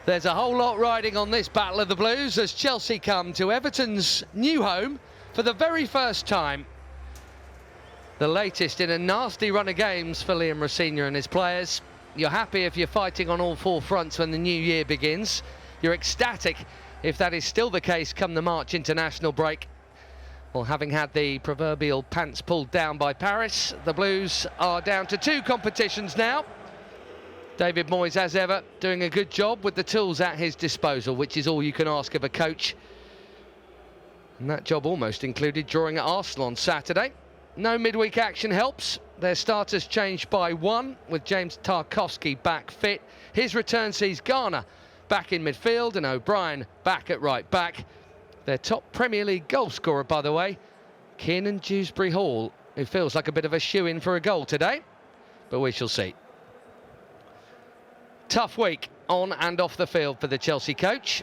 There's a whole lot riding on this Battle of the Blues as Chelsea come to Everton's new home for the very first time. The latest in a nasty run of games for Liam Rosenior and his players. You're happy if you're fighting on all four fronts when the new year begins. You're ecstatic if that is still the case come the March international break. Well, having had the proverbial pants pulled down by Paris, the Blues are down to 2 competitions now. David Moyes, as ever, doing a good job with the tools at his disposal, which is all you can ask of a coach. And that job almost included drawing at Arsenal on Saturday. No midweek action helps. Their starters changed by 1, with James Tarkowski back fit. His return sees Garner back in midfield and O'Brien back at right back. Their top Premier League goal scorer, by the way, Kiernan Dewsbury-Hall, who feels like a bit of a shoo-in for a goal today, but we shall see. Tough week on and off the field for the Chelsea coach.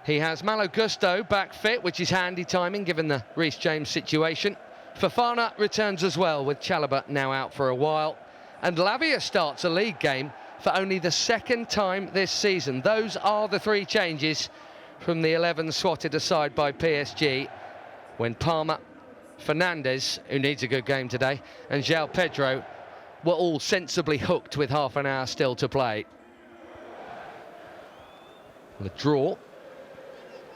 He has Malo Gusto back fit, which is handy timing given the Reece James situation. Fofana returns as well, with Chalobah now out for a while. And Lavia starts a league game for only the 2nd time this season. Those are the 3 changes from the 11 swatted aside by PSG, when Palmer, Fernandes, who needs a good game today, and João Pedro were all sensibly hooked with half an hour still to play. The draw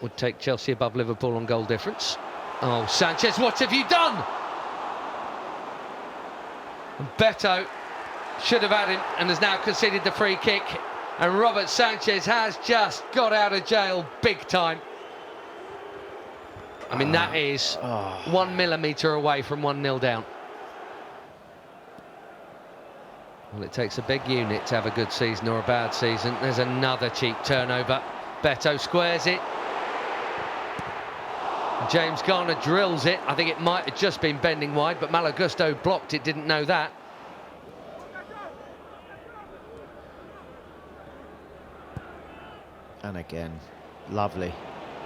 would take Chelsea above Liverpool on goal difference. Oh, Sanchez, what have you done? And Beto should have had him and has now conceded the free kick. And Robert Sanchez has just got out of jail big time. I mean, that is 1 millimetre away from 1-0 down. Well, it takes a big unit to have a good season or a bad season. There's another cheap turnover. Beto squares it. James Garner drills it. I think it might have just been bending wide, but Malo Gusto blocked it, didn't know that. And again, lovely.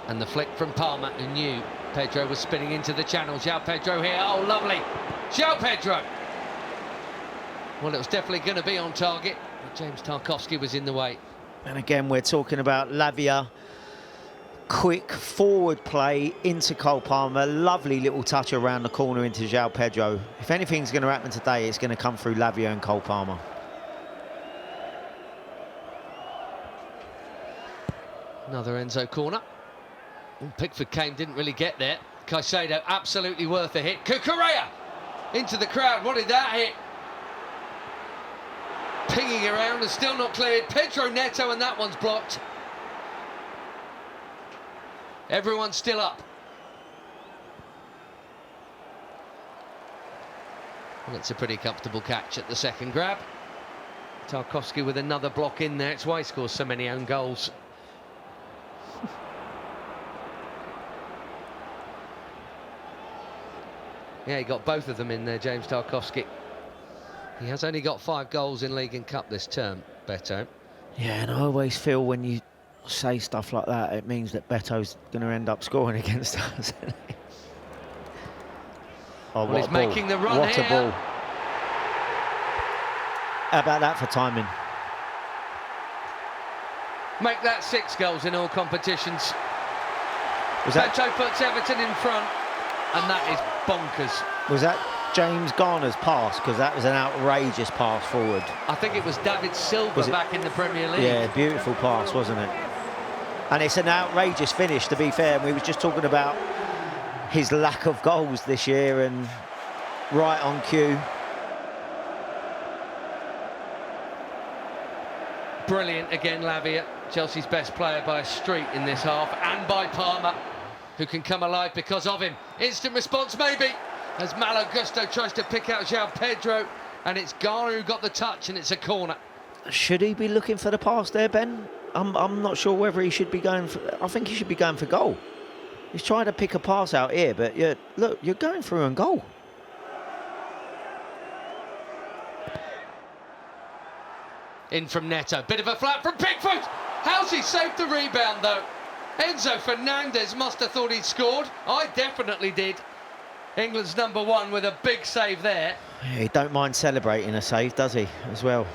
And the flick from Palmer, who knew Pedro was spinning into the channel. João Pedro here. Oh, lovely. João Pedro. Well, it was definitely going to be on target, but James Tarkowski was in the way. And again, we're talking about Lavia. Quick forward play into Cole Palmer. Lovely little touch around the corner into João Pedro. If anything's going to happen today, it's going to come through Lavia and Cole Palmer. Another Enzo corner. Pickford came, didn't really get there. Caicedo, absolutely worth a hit. Cucurella into the crowd. What did that hit? Pinging around and still not cleared. Pedro Neto, and that one's blocked. Everyone's still up. Well, it's a pretty comfortable catch at the second grab. Tarkowski with another block in there. It's why he scores so many own goals. Yeah, he got both of them in there, James Tarkowski. He has only got 5 goals in League and Cup this term, Beto. Yeah, and I always feel when you say stuff like that, it means that Beto's going to end up scoring against us. Oh, well, he's making the run. What here. A ball. How about that for timing? Make that 6 goals in all competitions. Beto puts Everton in front, and that is bonkers. Was that James Garner's pass? Because that was an outrageous pass forward. I think it was David Silva back in the Premier League. Yeah, beautiful pass, wasn't it? And it's an outrageous finish, to be fair. And we were just talking about his lack of goals this year, and right on cue. Brilliant again, Lavia. Chelsea's best player by a street in this half, and by Palmer, who can come alive because of him. Instant response, maybe, as Malo Gusto tries to pick out João Pedro, and it's Garner who got the touch, and it's a corner. Should he be looking for the pass there, Ben? I'm not sure whether he should be going for... I think he should be going for goal. He's trying to pick a pass out here, but look, you're going through and goal. In from Neto, bit of a flat from Pickford. How's he saved the rebound, though? Enzo Fernandez must have thought he'd scored. I definitely did. England's #1 with a big save there. Yeah, he don't mind celebrating a save, does he, as well?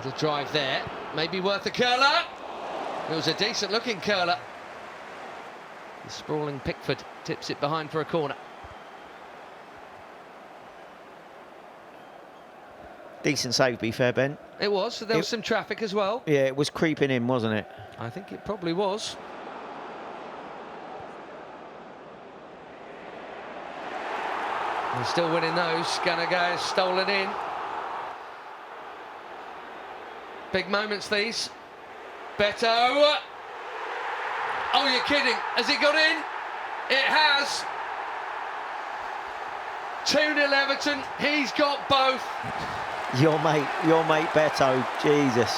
Little drive there, maybe worth a curler. It was a decent looking curler. The sprawling Pickford tips it behind for a corner. Decent save, be fair, Ben. It was, so there was some traffic as well. Yeah, it was creeping in, wasn't it? I think it probably was. They're still winning those. Ganaga has stolen in. Big moments these. Beto. Oh, you're kidding. Has it got in? It has. 2-0 Everton. He's got both. Your mate Beto, Jesus.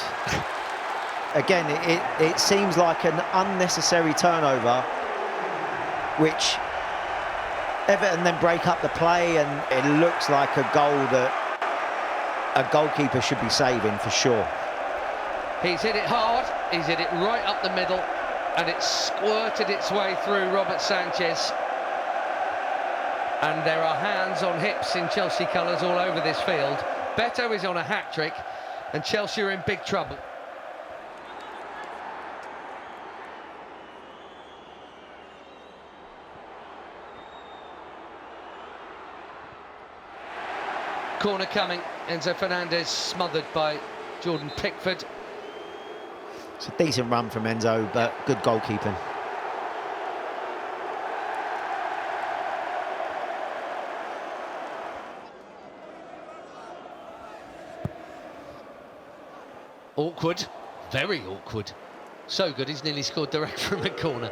Again, it seems like an unnecessary turnover, which Everton then break up the play, and it looks like a goal that a goalkeeper should be saving for sure. He's hit it hard, he's hit it right up the middle, and it squirted its way through Robert Sanchez. And there are hands on hips in Chelsea colours all over this field. Beto is on a hat-trick, and Chelsea are in big trouble. Corner coming, Enzo Fernandez smothered by Jordan Pickford. It's a decent run from Enzo, but good goalkeeping. Awkward, very awkward. So good, he's nearly scored direct from the corner.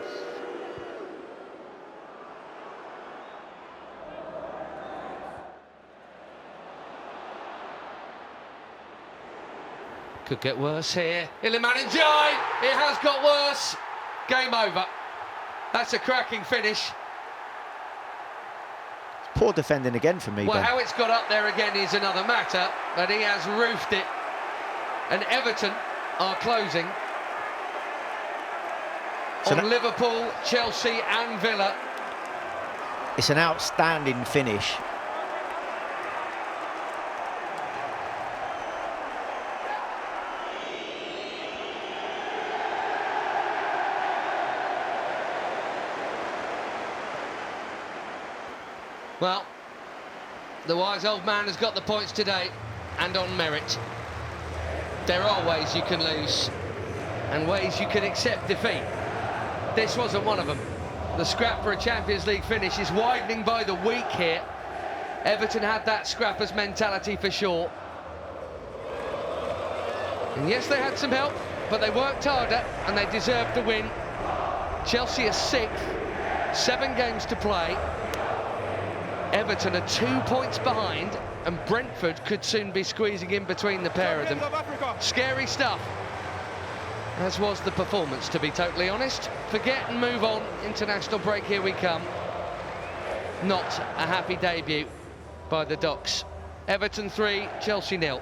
Could get worse here. Iliman and Ndiaye, it has got worse. Game over. That's a cracking finish. Poor defending again for me, Well, Ben. how it's got up there again is another matter, but he has roofed it. And Everton are closing So on Liverpool, Chelsea and Villa. It's an outstanding finish. Well, the wise old man has got the points today, and on merit. There are ways you can lose, and ways you can accept defeat. This wasn't one of them. The scrap for a Champions League finish is widening by the week here. Everton had that scrappers mentality for sure. And yes, they had some help, but they worked harder, and they deserved the win. Chelsea are 6th, 7 games to play. Everton are 2 points behind, and Brentford could soon be squeezing in between the pair of them. Scary stuff, as was the performance, to be totally honest. Forget and move on. International break, here we come. Not a happy debut by the Docs. Everton 3, Chelsea 0.